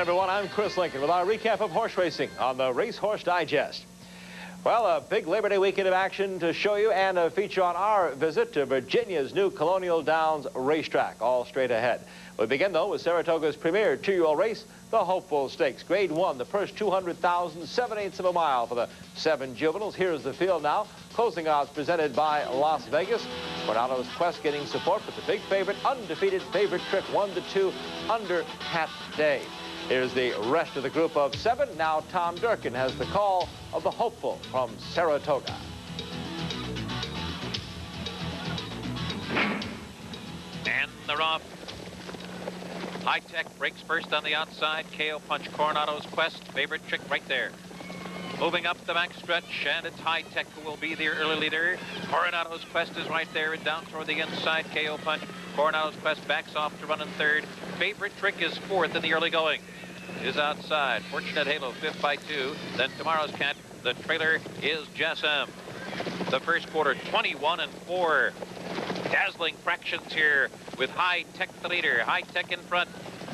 everyone. I'm Chris Lincoln with our recap of horse racing on the Racehorse Digest. Well, a big Labor Day weekend of action to show you and a feature on our visit to Virginia's new Colonial Downs racetrack, all straight ahead. We begin, though, with Saratoga's premier two-year-old race, the Hopeful Stakes. Grade 1, the first 200,000, 7/8 of a mile for the 7 juveniles. Here's the field now. Closing odds presented by Las Vegas. Coronado's Quest getting support, but the big favorite, undefeated favorite Trick, 1-2 under Pat Day. Here's the rest of the group of 7. Now Tom Durkin has the call of the Hopeful from Saratoga. And they're off. High Tech breaks first on the outside. KO Punch, Coronado's Quest, favorite Trick right there. Moving up the back stretch, and it's High Tech who will be the early leader. Coronado's Quest is right there and down toward the inside. KO Punch, Coronado's Quest backs off to run in third. Favorite Trick is fourth in the early going. Is outside. Fortunate Halo, fifth by 2. Then Tomorrow's Cat. The trailer is Jess M. The first quarter, 21-4. Dazzling fractions here with High Tech the leader. High Tech in front.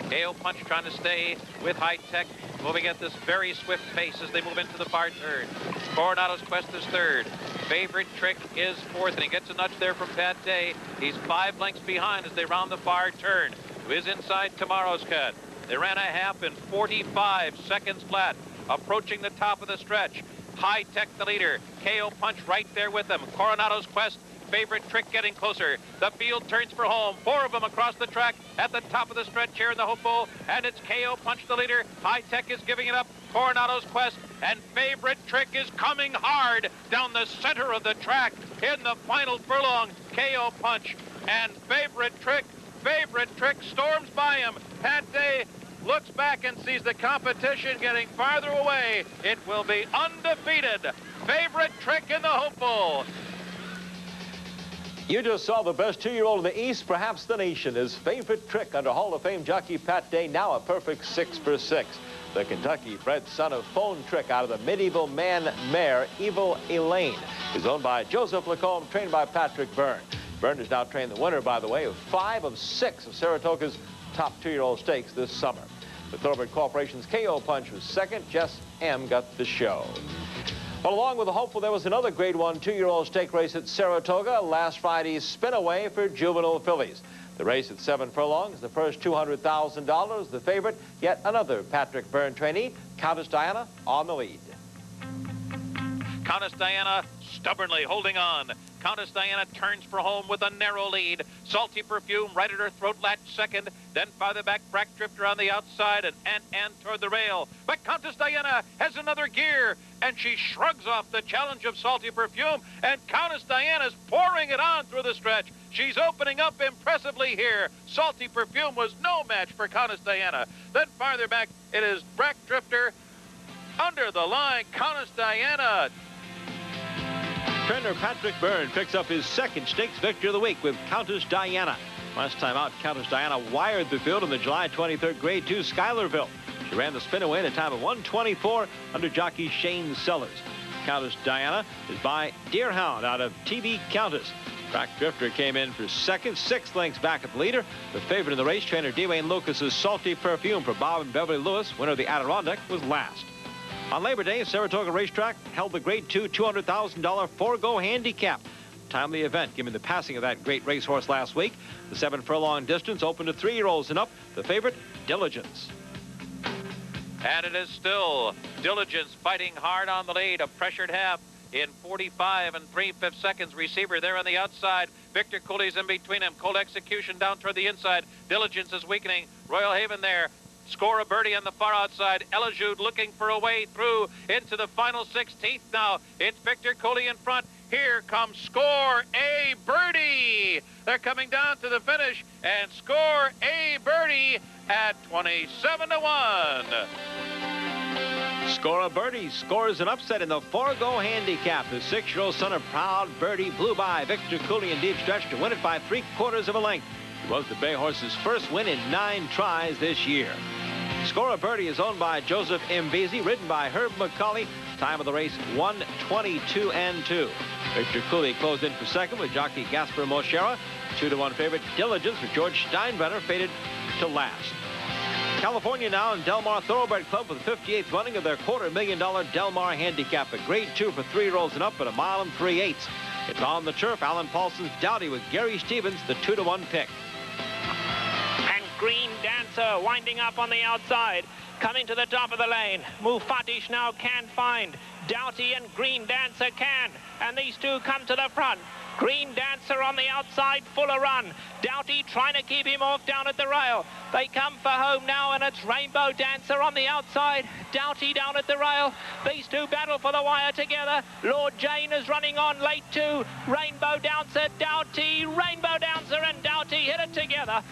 KO Punch trying to stay with High Tech, moving at this very swift pace as they move into the far turn. Coronado's Quest is third. Favorite Trick is fourth, and he gets a nudge there from Pat Day. He's 5 lengths behind as they round the far turn. To his inside, Tomorrow's Cat. They ran a half in 45 seconds flat, approaching the top of the stretch. High Tech the leader. KO Punch right there with them. Coronado's Quest, favorite Trick getting closer. The field turns for home. 4 of them across the track at the top of the stretch here in the Hopeful. And it's KO Punch the leader. High Tech is giving it up. Coronado's Quest and favorite Trick is coming hard down the center of the track in the final furlong. KO Punch and favorite Trick storms by him. Pat Day looks back and sees the competition getting farther away. It will be undefeated. Favorite Trick in the Hopeful. You just saw the best two-year-old in the East, perhaps the nation. His favorite Trick under Hall of Fame jockey Pat Day, now a perfect 6 for 6. The Kentucky-bred son of Phone Trick out of the Medieval Man mare, Evil Elaine, is owned by Joseph Lacombe, trained by Patrick Byrne. Byrne has now trained the winner, by the way, of 5 of 6 of Saratoga's top two-year-old stakes this summer. The Thoroughbred Corporation's KO Punch was second. Jess M. got the show. Well, along with the Hopeful, there was another Grade 1 two-year-old stake race at Saratoga last Friday's Spinaway for juvenile fillies. The race at 7 furlongs, the first $200,000. The favorite, yet another Patrick Byrne trainee, Countess Diana, on the lead. Countess Diana stubbornly holding on. Countess Diana turns for home with a narrow lead. Salty Perfume right at her throat latch second. Then farther back, Brack Drifter on the outside and Ant toward the rail. But Countess Diana has another gear, and she shrugs off the challenge of Salty Perfume, and Countess Diana's pouring it on through the stretch. She's opening up impressively here. Salty Perfume was no match for Countess Diana. Then farther back, it is Brack Drifter. Under the line, Countess Diana. Trainer Patrick Byrne picks up his second stakes victory of the week with Countess Diana. Last time out, Countess Diana wired the field in the July 23rd Grade 2 Schuylerville. She ran the Spinaway at a time of 1:24 under jockey Shane Sellers. Countess Diana is by Deerhound out of TV Countess. Brack Drifter came in for second, 6 lengths back at the leader. The favorite in the race, trainer Dwayne Lucas's Salty Perfume for Bob and Beverly Lewis, winner of the Adirondack, was last. On Labor Day, Saratoga Racetrack held the Grade 2 $200,000 Forego Handicap. Timely event, given the passing of that great racehorse last week. The 7 furlong distance open to 3-year-olds and up. The favorite, Diligence. And it is still Diligence fighting hard on the lead. A pressured half in 45 3/5 seconds. Receiver there on the outside. Victor Cooley's in between him. Cold Execution down toward the inside. Diligence is weakening. Royal Haven there. Score a birdie on the far outside. Elajude looking for a way through into the final 16th now. It's Victor Cooley in front. Here comes Score a Birdie. They're coming down to the finish, and Score a Birdie at 27-1. Score a Birdie scores an upset in the Forego Handicap. The 6-year-old son of Proud Birdie blew by Victor Cooley in deep stretch to win it by 3/4 of a length. It was the Bay Horse's first win in 9 tries this year. Score a Birdie is owned by Joseph Mbezi, ridden by Herb McCauley. Time of the race, 1:22 Victor Cooley closed in for second with jockey Gaspar Moschera. 2-1 favorite Diligence for George Steinbrenner faded to last. California now in Del Mar Thoroughbred Club for the 58th running of their $250,000 Del Mar Handicap. A grade 2 for 3-year-olds and up at 1 mile and 3/8. It's on the turf. Alan Paulson's Dowdy with Gary Stevens, the 2-to-1 pick. And Green Dancer winding up on the outside. Coming to the top of the lane. Mufatish now can find. Doughty and Green Dancer can. And these two come to the front. Green Dancer on the outside, full of run. Doughty trying to keep him off down at the rail. They come for home now, and it's Rainbow Dancer on the outside. Doughty down at the rail. These two battle for the wire together. Lord Jane is running on late too. Rainbow Dancer, Doughty, Rainbow Dancer and Doughty hit it together.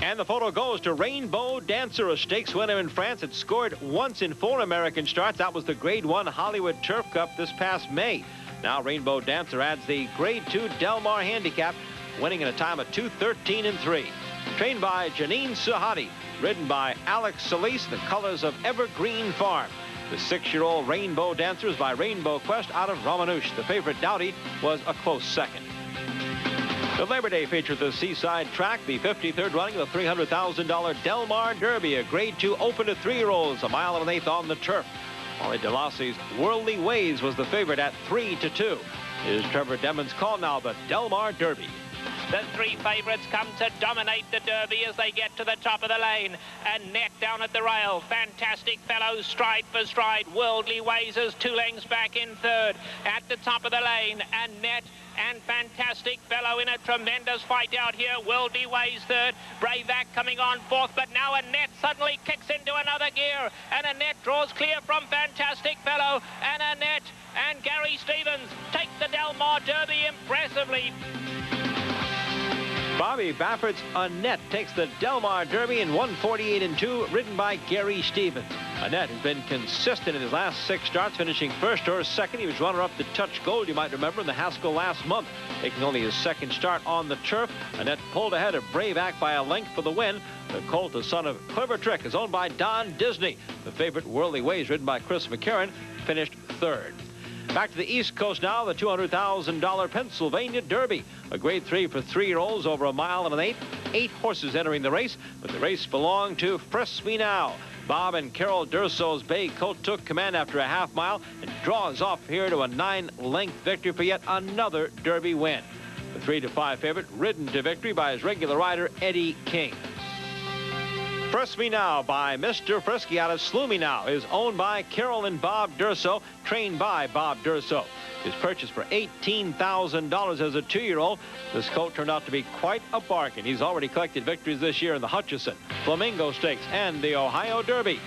And the photo goes to Rainbow Dancer, a stakes winner in France. It scored once in 4 American starts. That was the Grade 1 Hollywood Turf Cup this past May. Now Rainbow Dancer adds the Grade 2 Del Mar Handicap, winning in a time of 2:13.3. Trained by Janine Sahadi, ridden by Alex Solis, the colors of Evergreen Farm. The 6-year-old Rainbow Dancer is by Rainbow Quest out of Ramanouche. The favorite Doughty was a close second. The Labor Day feature at the Seaside Track, the 53rd running of the $300,000 Del Mar Derby, a Grade 2 open to 3-year-olds, 1 mile and 1/8 on the turf. Molly DeLassie's Worldly Ways was the favorite at 3-2. Here's Trevor Demons' call now, the Del Mar Derby. The 3 favorites come to dominate the Derby as they get to the top of the lane. And Net down at the rail. Fantastic Fellows stride for stride. Worldly Ways is 2 lengths back in 3rd. At the top of the lane, and Net and Fantastic Fellow in a tremendous fight out here. Worldly Ways 3rd. Bravac coming on 4th, but now Annette suddenly kicks into another gear. And Annette draws clear from Fantastic Fellow. And Annette and Gary Stevens take the Del Mar Derby impressively. Bobby Baffert's Annette takes the Del Mar Derby in 1:48.2, ridden by Gary Stevens. Annette has been consistent in his last 6 starts, finishing 1st or 2nd. He was runner-up to Touch Gold, you might remember, in the Haskell last month. Taking only his 2nd start on the turf, Annette pulled ahead of Bravac by a length for the win. The colt, the son of Clever Trick, is owned by Don Disney. The favorite Worldly Ways, ridden by Chris McCarron, finished 3rd. Back to the East Coast now, the $200,000 Pennsylvania Derby. A Grade 3 for 3-year-olds over 1 mile and 1/8. 8 horses entering the race, but the race belonged to Frisk Me Now. Bob and Carol Durso's bay colt took command after a half mile and draws off here to a 9-length victory for yet another Derby win. The 3-5 favorite, ridden to victory by his regular rider, Eddie King. Frisk Me Now by Mr. Frisky out of Slew Me Now is owned by Carol and Bob Durso, trained by Bob Durso. His purchase for $18,000 as a 2-year-old. This colt turned out to be quite a bargain. He's already collected victories this year in the Hutchison, Flamingo Stakes, and the Ohio Derby.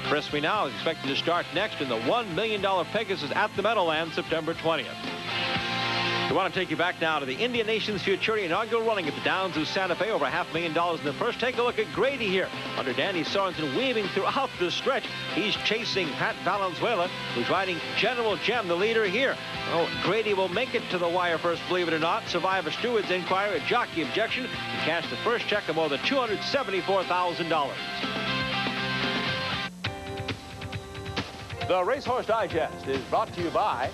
Frisk Me Now is expected to start next in the $1 million Pegasus at the Meadowlands, September 20th. We want to take you back now to the Indian Nations Futurity inaugural running at the Downs of Santa Fe, over $500,000 in the first. Take a look at Grady here under Danny Sorensen, weaving throughout the stretch. He's chasing Pat Valenzuela, who's riding General Gem, the leader here. Oh, Grady will make it to the wire first, believe it or not. Survivor Steward's inquiry, a jockey objection, and cash the first check of more than $274,000. The Racehorse Digest is brought to you by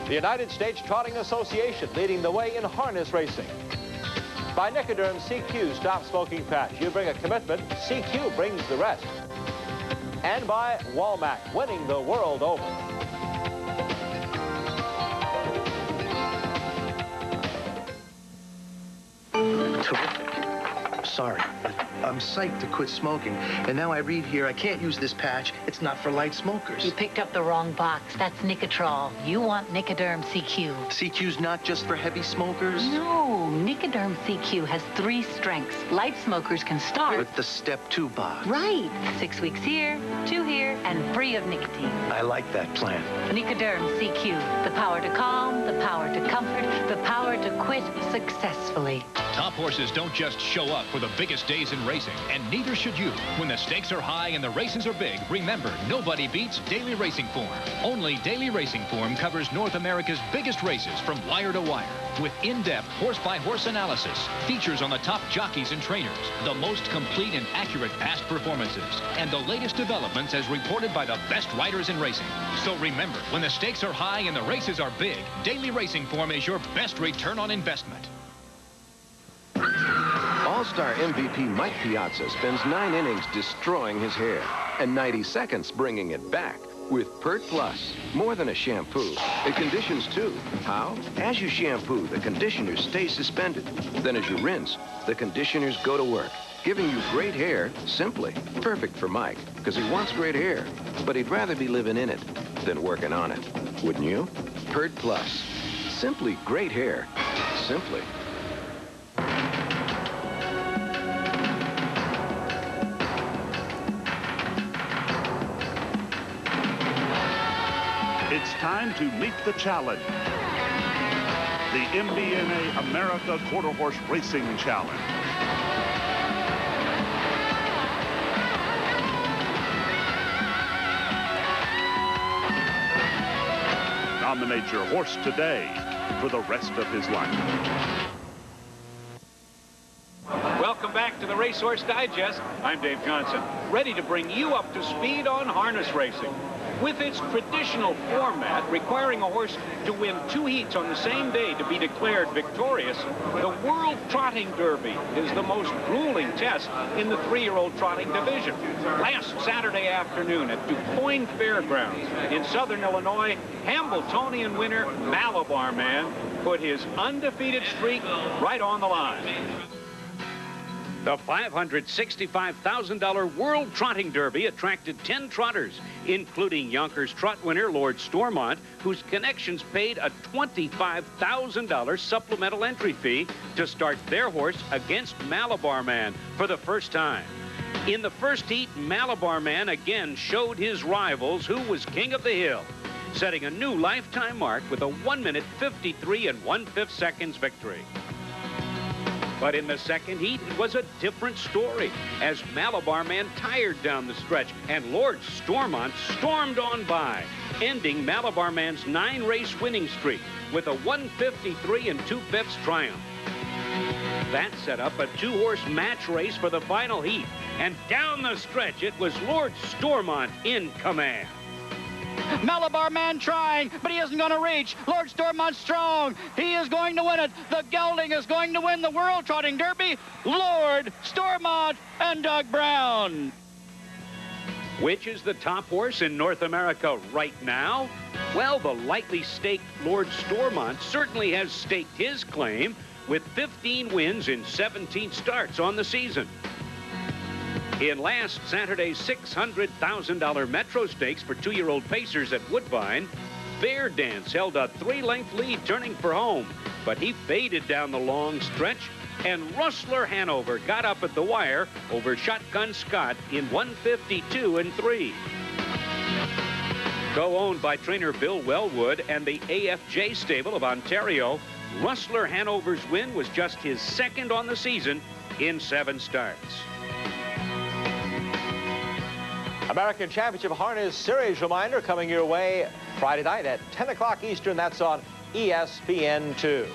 the United States Trotting Association, leading the way in harness racing. By Nicoderm CQ Stop Smoking Patch. You bring a commitment, CQ brings the rest. And by Walmart, winning the world over. Terrific. Sorry, but I'm psyched to quit smoking. And now I read here I can't use this patch. It's not for light smokers. You picked up the wrong box. That's Nicotrol. You want Nicoderm CQ. CQ's not just for heavy smokers? No, Nicoderm CQ has 3 strengths. Light smokers can start With the step 2 box. right. 6 weeks here, 2 here, and free of nicotine. I like that plan. Nicoderm CQ. The power to calm, the power to comfort, the power to quit successfully. Top horses don't just show up for the biggest days in racing, and neither should you. When the stakes are high and the races are big, remember, nobody beats Daily Racing Form. Only Daily Racing Form covers North America's biggest races from wire to wire, with in-depth horse-by-horse analysis, features on the top jockeys and trainers, the most complete and accurate past performances, and the latest developments as reported by the best riders in racing. So remember, when the stakes are high and the races are big, Daily Racing Form is your best return on investment. All-Star MVP Mike Piazza spends 9 innings destroying his hair and 90 seconds bringing it back with Pert Plus. More than a shampoo, it conditions too. How? As you shampoo, the conditioners stay suspended. Then as you rinse, the conditioners go to work, giving you great hair simply. Perfect for Mike, because he wants great hair, but he'd rather be living in it than working on it. Wouldn't you? Pert Plus. Simply great hair. Simply. It's time to meet the challenge. The MBNA America Quarter Horse Racing Challenge. Nominate your horse today for the rest of his life. Welcome back to the Racehorse Digest. I'm Dave Johnson, ready to bring you up to speed on harness racing. With its traditional format requiring a horse to win 2 heats on the same day to be declared victorious, the World Trotting Derby is the most grueling test in the 3-year-old trotting division. Last Saturday afternoon at DuQuoin Fairgrounds in Southern Illinois, Hambletonian winner Malabar Man put his undefeated streak right on the line. The $565,000 World Trotting Derby attracted 10 trotters, including Yonkers Trot winner Lord Stormont, whose connections paid a $25,000 supplemental entry fee to start their horse against Malabar Man for the first time. In the first heat, Malabar Man again showed his rivals who was king of the hill, setting a new lifetime mark with a 1-minute 53 1/5 seconds victory. But in the second heat, it was a different story, as Malabar Man tired down the stretch and Lord Stormont stormed on by, ending Malabar Man's 9-race winning streak with a 153 2/5 triumph. That set up a 2-horse match race for the final heat, and down the stretch, it was Lord Stormont in command. Malabar Man trying, but he isn't going to reach. Lord Stormont strong. He is going to win it. The gelding is going to win the World Trotting Derby. Lord Stormont and Doug Brown. Which is the top horse in North America right now? Well, the lightly staked Lord Stormont certainly has staked his claim with 15 wins in 17 starts on the season. In last Saturday's $600,000 Metro Stakes for 2-year-old pacers at Woodbine, Bear Dance held a 3-length lead turning for home, but he faded down the long stretch, and Rustler Hanover got up at the wire over Shotgun Scott in 152 3. Co-owned by trainer Bill Wellwood and the AFJ stable of Ontario, Rustler Hanover's win was just his 2nd on the season in 7 starts. American Championship Harness Series reminder coming your way Friday night at 10 o'clock Eastern. That's on ESPN2.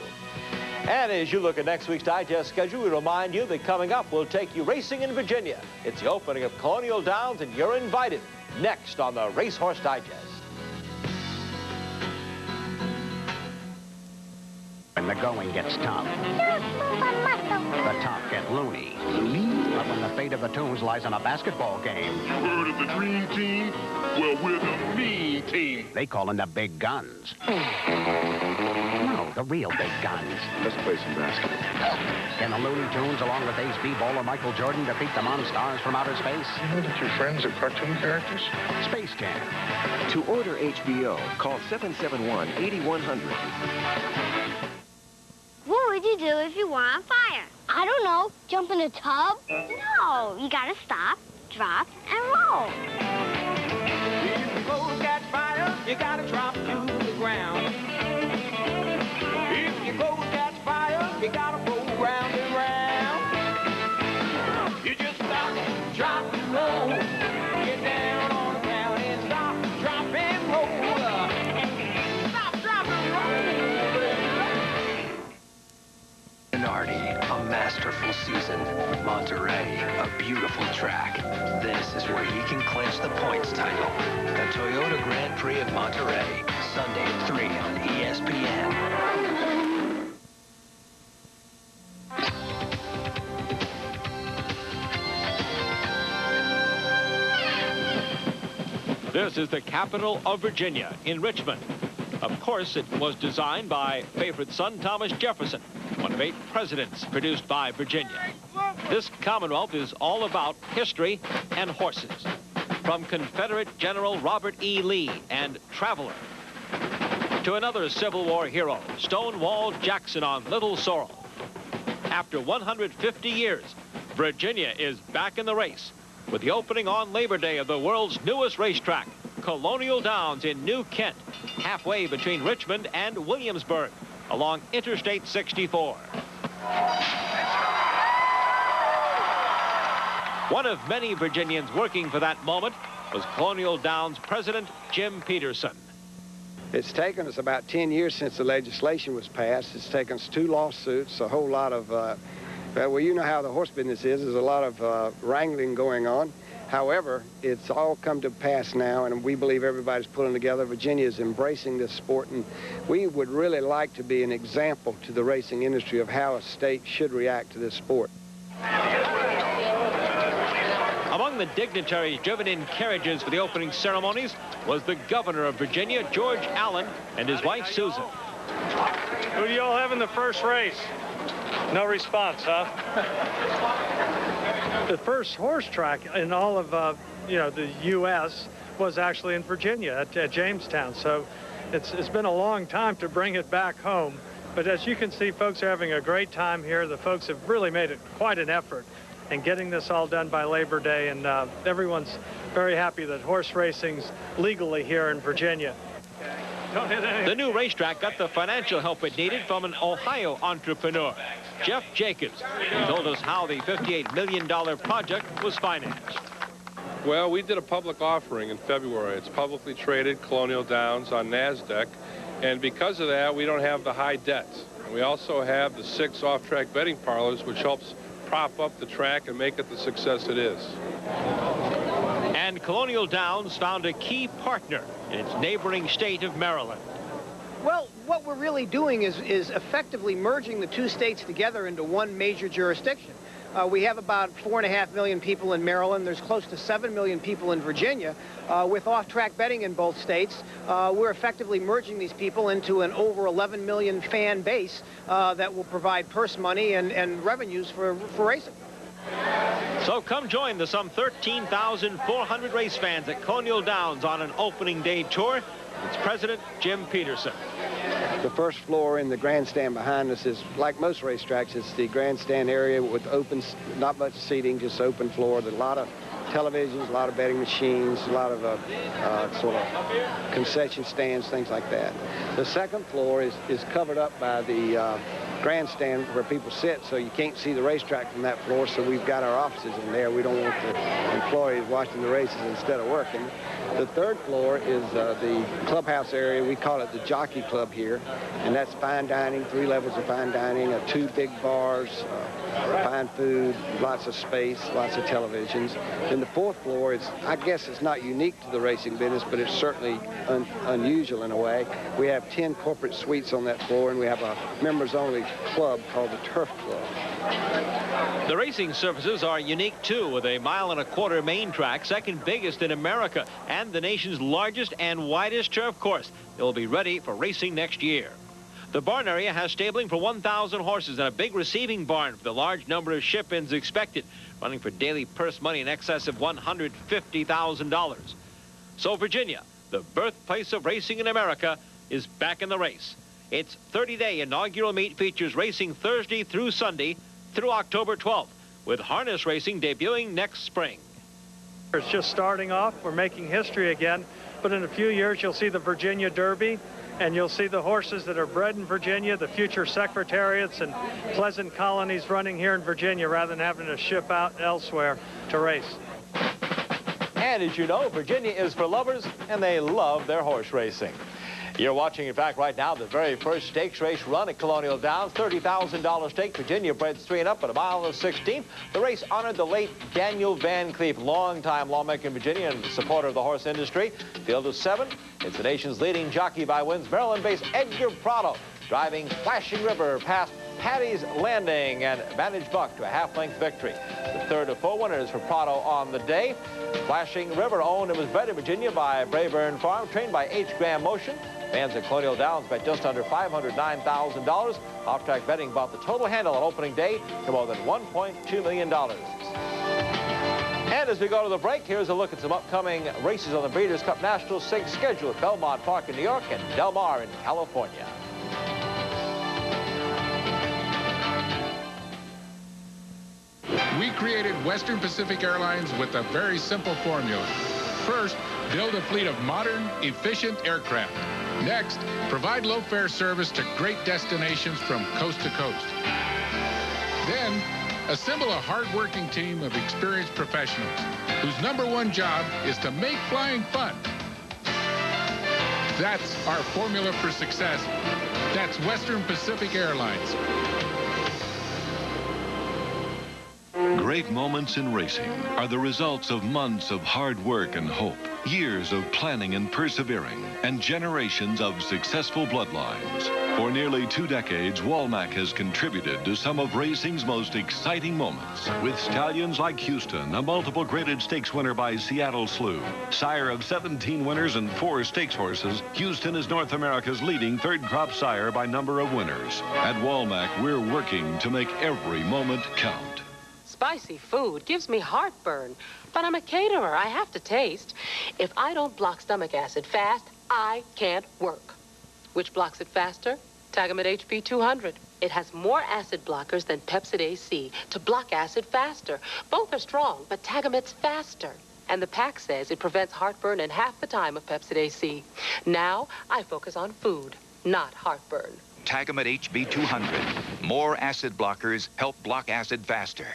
And as you look at next week's Digest schedule, we remind you that coming up, we'll take you racing in Virginia. It's the opening of Colonial Downs, and you're invited next on the Racehorse Digest. When the going gets tough, the tough get loony. But when the fate of the Toons lies in a basketball game, You heard of the Dream Team? Well, we're the Mean Team. they call in the big guns. No, the real big guns. Let's play some basketball. Can the Looney Tunes, along with Ace B-Ball Michael Jordan, defeat the Monstars from outer space? You know that your friends are cartoon characters? Space Jam. To order HBO, call 771-8100. What would you do if you were on fire? I don't know. Jump in a tub? No. You gotta stop, drop, and roll. If your clothes got fire, you gotta drop to the ground. If your clothes got fire, you gotta roll round and round. You just stop, drop, and roll. Get down on the ground and stop, drop, and roll. Stop, drop, and roll. Nardi, a masterful season. Monterey, a beautiful track. This is where he can clinch the points title. The Toyota Grand Prix of Monterey, Sunday at 3 on ESPN. This is the capital of Virginia, in Richmond. Of course, it was designed by favorite son Thomas Jefferson, one of 8 presidents produced by Virginia. This Commonwealth is all about history and horses. From Confederate General Robert E. Lee and Traveler to another Civil War hero, Stonewall Jackson on Little Sorrel. After 150 years, Virginia is back in the race with the opening on Labor Day of the world's newest racetrack, Colonial Downs in New Kent, halfway between Richmond and Williamsburg, along Interstate 64. One of many Virginians working for that moment was Colonial Downs President Jim Peterson. It's taken us about 10 years since the legislation was passed. It's taken us 2 lawsuits, a whole lot of, well, you know how the horse business is. There's a lot of wrangling going on. However, it's all come to pass now, and we believe everybody's pulling together. Virginia is embracing this sport, and we would really like to be an example to the racing industry of how a state should react to this sport. Among the dignitaries driven in carriages for the opening ceremonies was the governor of Virginia, George Allen, and his wife, Susan. Who do y'all have in the first race? No response, huh? The first horse track in all of, the U.S. was actually in Virginia at Jamestown. So it's been a long time to bring it back home. But as you can see, folks are having a great time here. The folks have really made it quite an effort in getting this all done by Labor Day. And everyone's very happy that horse racing's legally here in Virginia. Don't hit anything. The new racetrack got the financial help it needed from an Ohio entrepreneur, Jeff Jacobs. He told us how the $58 million project was financed. Well, we did a public offering in February. It's publicly traded, Colonial Downs, on NASDAQ. And because of that, we don't have the high debts. And we also have the 6 off-track betting parlors, which helps prop up the track and make it the success it is. And Colonial Downs found a key partner in its neighboring state of Maryland. Well, what we're really doing is effectively merging the 2 states together into one major jurisdiction. We have about 4.5 million people in Maryland. There's close to 7 million people in Virginia. With off-track betting in both states, we're effectively merging these people into an over 11 million fan base that will provide purse money and revenues for racing. So come join the some 13,400 race fans at Colonial Downs on an opening day tour. It's President Jim Peterson. The first floor in the grandstand behind us is, like most racetracks, it's the grandstand area with open, not much seating, just open floor. There's a lot of televisions, a lot of betting machines, a lot of sort of concession stands, things like that. The second floor is covered up by the grandstand where people sit, so you can't see the racetrack from that floor, so we've got our offices in there. We don't want the employees watching the races instead of working. The third floor is the clubhouse area. We call it the Jockey Club here, and that's fine dining, 3 levels of fine dining, 2 big bars, fine food, lots of space, lots of televisions. Then the fourth floor is, I guess it's not unique to the racing business, but it's certainly unusual in a way. We have 10 corporate suites on that floor, and we have a members-only club called the Turf Club. The racing surfaces are unique too, with a 1.25 mile main track, second biggest in America, and the nation's largest and widest turf course. It will be ready for racing next year. The barn area has stabling for 1,000 horses and a big receiving barn for the large number of ship-ins expected, running for daily purse money in excess of $150,000. So Virginia, the birthplace of racing in America, is back in the race. Its 30-day inaugural meet features racing Thursday through Sunday through October 12th, with harness racing debuting next spring. It's just starting off. We're making history again, but in a few years you'll see the Virginia Derby, and you'll see the horses that are bred in Virginia, the future secretariats and pleasant colonies running here in Virginia rather than having to ship out elsewhere to race. And as you know, Virginia is for lovers, and they love their horse racing. You're watching, in fact, right now, the very first stakes race run at Colonial Downs. $30,000 stake, Virginia breds 3 and up at 1.16 miles. The race honored the late Daniel Van Cleef, longtime lawmaker in Virginia and supporter of the horse industry. Field of 7. It's the nation's leading jockey by wins, Maryland-based Edgar Prado, driving Flashing River past Patty's Landing and Vantage Buck to a half-length victory. The third of 4 winners for Prado on the day. Flashing River, owned and was bred in Virginia by Brayburn Farm, trained by H. Graham Motion. Fans at Colonial Downs bet just under $509,000. Off-track betting brought the total handle on opening day to more than $1.2 million. And as we go to the break, here's a look at some upcoming races on the Breeders' Cup National Stakes schedule at Belmont Park in New York and Del Mar in California. We created Western Pacific Airlines with a very simple formula. First, build a fleet of modern, efficient aircraft. Next, provide low-fare service to great destinations from coast to coast. Then, assemble a hard-working team of experienced professionals whose #1 job is to make flying fun. That's our formula for success. That's Western Pacific Airlines. Great moments in racing are the results of months of hard work and hope, years of planning and persevering, and generations of successful bloodlines. For nearly 2 decades, Walmack has contributed to some of racing's most exciting moments, with stallions like Houston, a multiple graded stakes winner by Seattle Slew. Sire of 17 winners and 4 stakes horses, Houston is North America's leading third crop sire by number of winners. At Walmack, we're working to make every moment count. Spicy food gives me heartburn, but I'm a caterer. I have to taste. If I don't block stomach acid fast, I can't work. Which blocks it faster? Tagamet HB 200. It has more acid blockers than Pepsid AC to block acid faster. Both are strong, but Tagamet's faster. And the pack says it prevents heartburn in half the time of Pepsid AC. Now I focus on food, not heartburn. Tagamet HB 200. More acid blockers help block acid faster.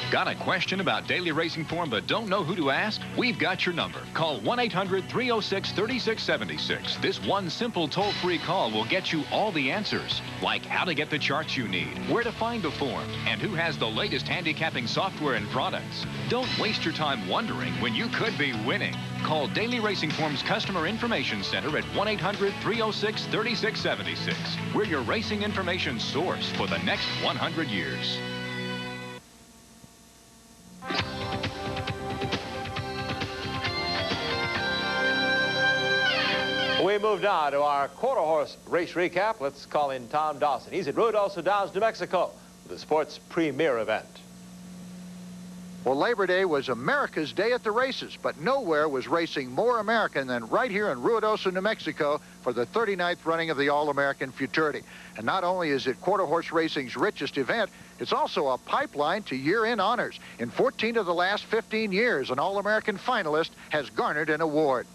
Got a question about daily racing form but don't know who to ask? We've got your number. Call 1-800-306-3676. This one simple toll-free call will get you all the answers, like how to get the charts you need, where to find the form, and who has the latest handicapping software and products. Don't waste your time wondering when you could be winning. Call Daily Racing Form's Customer Information Center at 1-800-306-3676. We're your racing information source for the next 100 years. We move now to our quarter horse race recap. Let's call in Tom Dawson. He's at Ruidoso Downs, New Mexico, for the sport's premier event. Well, Labor Day was America's day at the races, but nowhere was racing more American than right here in Ruidoso, New Mexico for the 39th running of the All-American Futurity. And not only is it quarter horse racing's richest event, it's also a pipeline to year-end honors. In 14 of the last 15 years, an All-American finalist has garnered an award.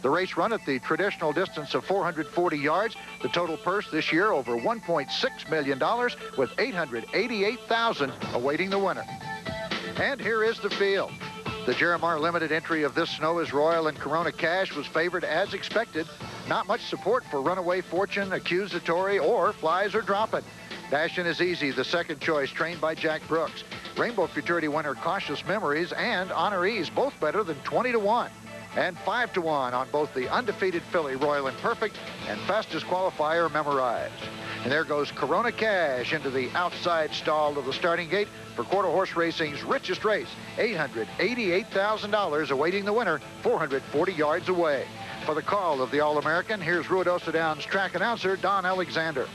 The race run at the traditional distance of 440 yards. The total purse this year over $1.6 million, with $888,000 awaiting the winner. And here is the field. The Jeremar Limited entry of This Snow is Royal and Corona Cash was favored as expected. Not much support for Runaway Fortune, Accusatory, or Flies Are Droppin'. Dashin' is Easy, the second choice, trained by Jack Brooks. Rainbow Futurity winner Cautious Memories and Honorees, both better than 20-1. And 5-1 on both the undefeated filly Royal and Perfect and fastest qualifier Memorize. And there goes Corona Cash into the outside stall of the starting gate for quarter horse racing's richest race. $888,000 awaiting the winner 440 yards away. For the call of the All-American, here's Ruidoso Downs track announcer Don Alexander.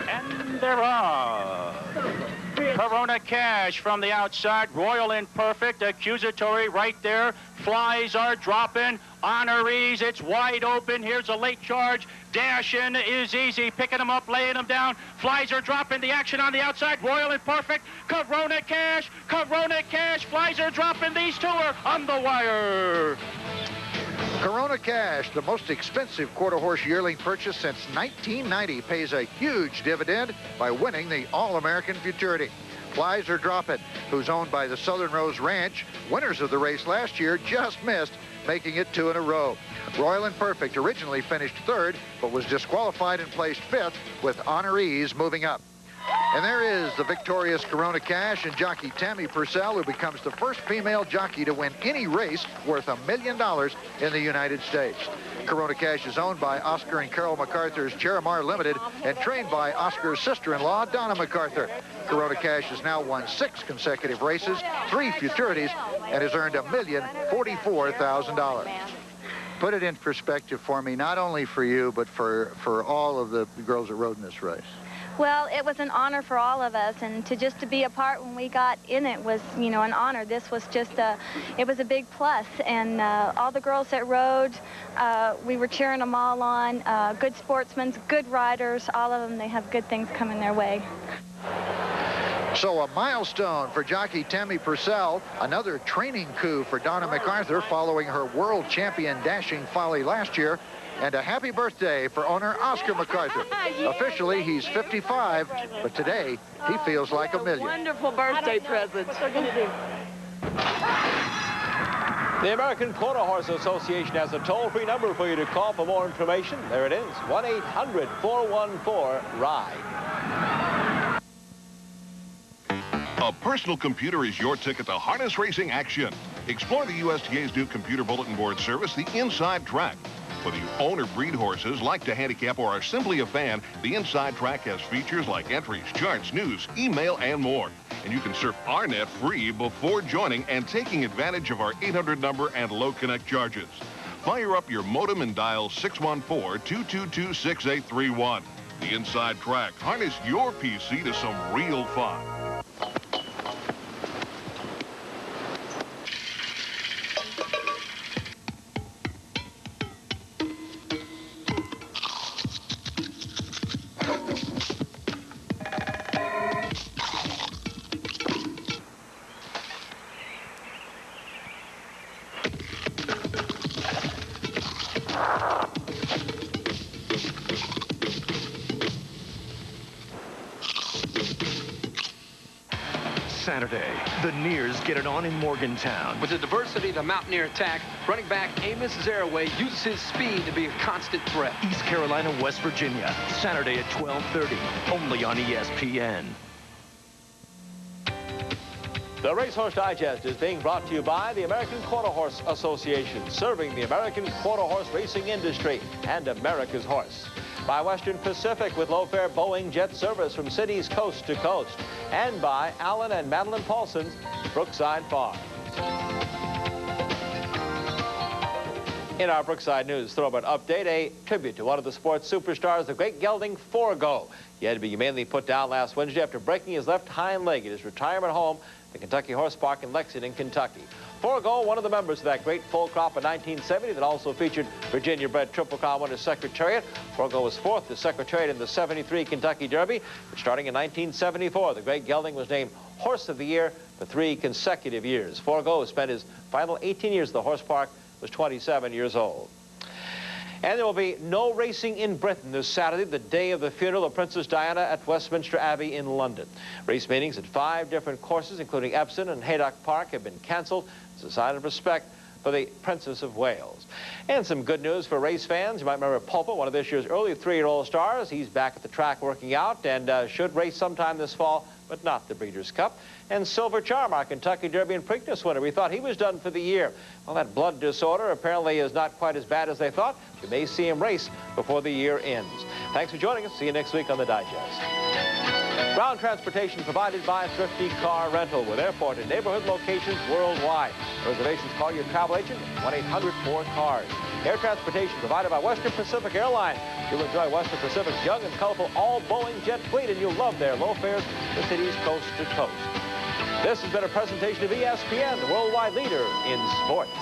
And they're off. Corona Cash from the outside, Royal and Perfect, Accusatory right there, Flies Are Dropping, Honorees, it's wide open, here's a late charge, Dashin' is Easy, picking them up, laying them down, Flies Are Dropping, the action on the outside, Royal and Perfect, Corona Cash, Flies Are Dropping, these two are on the wire. Corona Cash, the most expensive quarter horse yearling purchase since 1990, pays a huge dividend by winning the All-American Futurity. Flies Are Dropping, who's owned by the Southern Rose Ranch, winners of the race last year, just missed, making it 2 in a row. Royal and Perfect originally finished 3rd, but was disqualified and placed 5th, with Honorees moving up. And there is the victorious Corona Cash and jockey Tammy Purcell, who becomes the first female jockey to win any race worth $1 million in the United States. Corona Cash is owned by Oscar and Carol MacArthur's Cherimar Limited and trained by Oscar's sister-in-law, Donna MacArthur. Corona Cash has now won 6 consecutive races, 3 Futurities, and has earned $1,044,000. Put it in perspective for me, not only for you, but for all of the girls that rode in this race. Well, it was an honor for all of us, and to be a part when we got in it was, you know, an honor. This was just it was a big plus, and all the girls that rode, we were cheering them all on. Good sportsmen, good riders, all of them, they have good things coming their way. So a milestone for jockey Tammy Purcell, another training coup for Donna MacArthur following her world champion dashing folly last year, and a happy birthday for owner Oscar MacArthur. Officially, he's 55, but today, he feels like a million. Wonderful birthday present. The American Quarter Horse Association has a toll-free number for you to call for more information. There it is, 1-800-414-RIDE. A personal computer is your ticket to harness racing action. Explore the USTA's new computer bulletin board service, the Inside Track. Whether you own or breed horses, like to handicap, or are simply a fan, the Inside Track has features like entries, charts, news, email, and more. And you can surf our net free before joining and taking advantage of our 800 number and low connect charges. Fire up your modem and dial 614-222-6831. The Inside Track. Harness your PC to some real fun. Saturday, the Nears get it on in Morgantown. With the diversity of the Mountaineer attack, running back Amos Zaraway uses his speed to be a constant threat. East Carolina, West Virginia, Saturday at 12:30, only on ESPN. The Racehorse Digest is being brought to you by the American Quarter Horse Association, serving the American quarter horse racing industry and America's horse. By Western Pacific with low-fare Boeing jet service from cities coast to coast. And by Alan and Madeline Paulson's Brookside Farm. In our Brookside News Thoroughbred update, a tribute to one of the sports superstars, the great gelding Forego. He had to be humanely put down last Wednesday after breaking his left hind leg at his retirement home, the Kentucky Horse Park in Lexington, Kentucky. Forego, one of the members of that great full crop of 1970 that also featured Virginia-bred Triple Crown winner Secretariat. Forego was 4th to Secretariat in the 73 Kentucky Derby. But starting in 1974, the great gelding was named Horse of the Year for 3 consecutive years. Forego spent his final 18 years at the Horse Park, was 27 years old. And there will be no racing in Britain this Saturday, the day of the funeral of Princess Diana at Westminster Abbey in London. Race meetings at 5 different courses, including Epsom and Haydock Park, have been canceled as a sign of respect for the Princess of Wales. And some good news for race fans. You might remember Pulpa, one of this year's early 3-year-old stars. He's back at the track working out and should race sometime this fall, but not the Breeders' Cup. And Silver Charm, our Kentucky Derby and Preakness winner. We thought he was done for the year. Well, that blood disorder apparently is not quite as bad as they thought. We may see him race before the year ends. Thanks for joining us. See you next week on The Digest. Ground transportation provided by Thrifty Car Rental with airport and neighborhood locations worldwide. For reservations, call your travel agent at 1-800-4CARS. Air transportation provided by Western Pacific Airlines. You'll enjoy Western Pacific's young and colorful all-Boeing jet fleet, and you'll love their low fares to cities coast to coast. This has been a presentation of ESPN, the worldwide leader in sports.